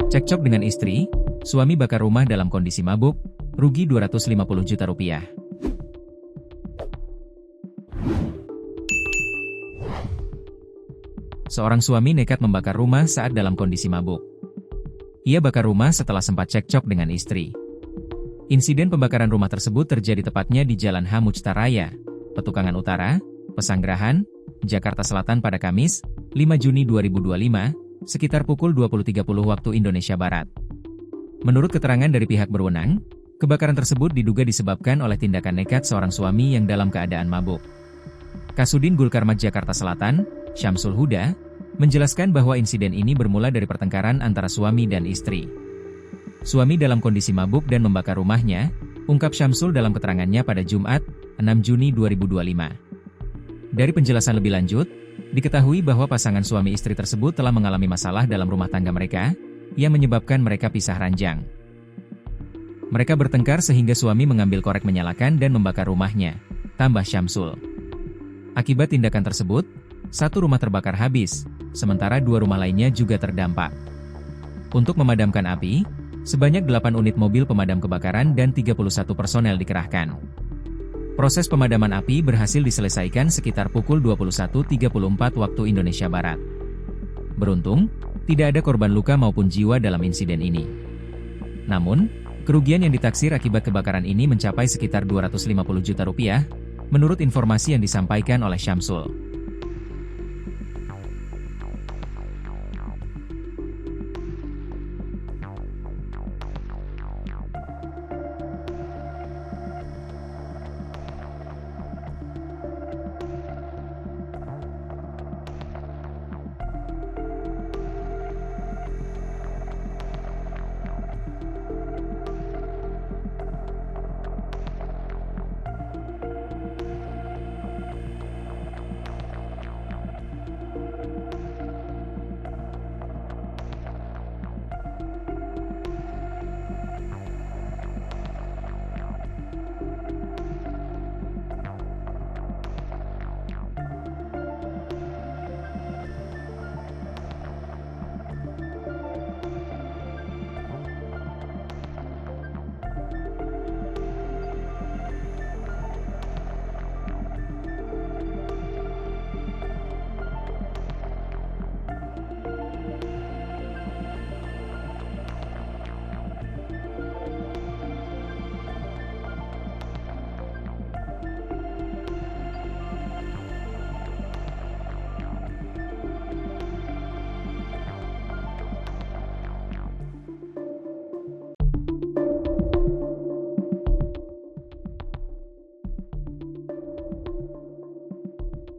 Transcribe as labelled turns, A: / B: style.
A: Cekcok dengan istri, suami bakar rumah dalam kondisi mabuk, rugi 250 juta rupiah. Seorang suami nekat membakar rumah saat dalam kondisi mabuk. Ia bakar rumah setelah sempat cekcok dengan istri. Insiden pembakaran rumah tersebut terjadi tepatnya di Jalan H. Mujtaraya, Petukangan Utara, Pesanggerahan, Jakarta Selatan pada Kamis, 5 Juni 2025, sekitar pukul 20.30 waktu Indonesia Barat. Menurut keterangan dari pihak berwenang, kebakaran tersebut diduga disebabkan oleh tindakan nekat seorang suami yang dalam keadaan mabuk. Kasudin Gulkarmat Jakarta Selatan, Syamsul Huda, menjelaskan bahwa insiden ini bermula dari pertengkaran antara suami dan istri. Suami dalam kondisi mabuk dan membakar rumahnya, ungkap Syamsul dalam keterangannya pada Jumat, 6 Juni 2025. Dari penjelasan lebih lanjut, diketahui bahwa pasangan suami istri tersebut telah mengalami masalah dalam rumah tangga mereka, yang menyebabkan mereka pisah ranjang. Mereka bertengkar sehingga suami mengambil korek menyalakan dan membakar rumahnya, tambah Syamsul. Akibat tindakan tersebut, satu rumah terbakar habis, sementara dua rumah lainnya juga terdampak. Untuk memadamkan api, sebanyak 8 unit mobil pemadam kebakaran dan 31 personel dikerahkan. Proses pemadaman api berhasil diselesaikan sekitar pukul 21.34 waktu Indonesia Barat. Beruntung, tidak ada korban luka maupun jiwa dalam insiden ini. Namun, kerugian yang ditaksir akibat kebakaran ini mencapai sekitar 250 juta rupiah, menurut informasi yang disampaikan oleh Syamsul.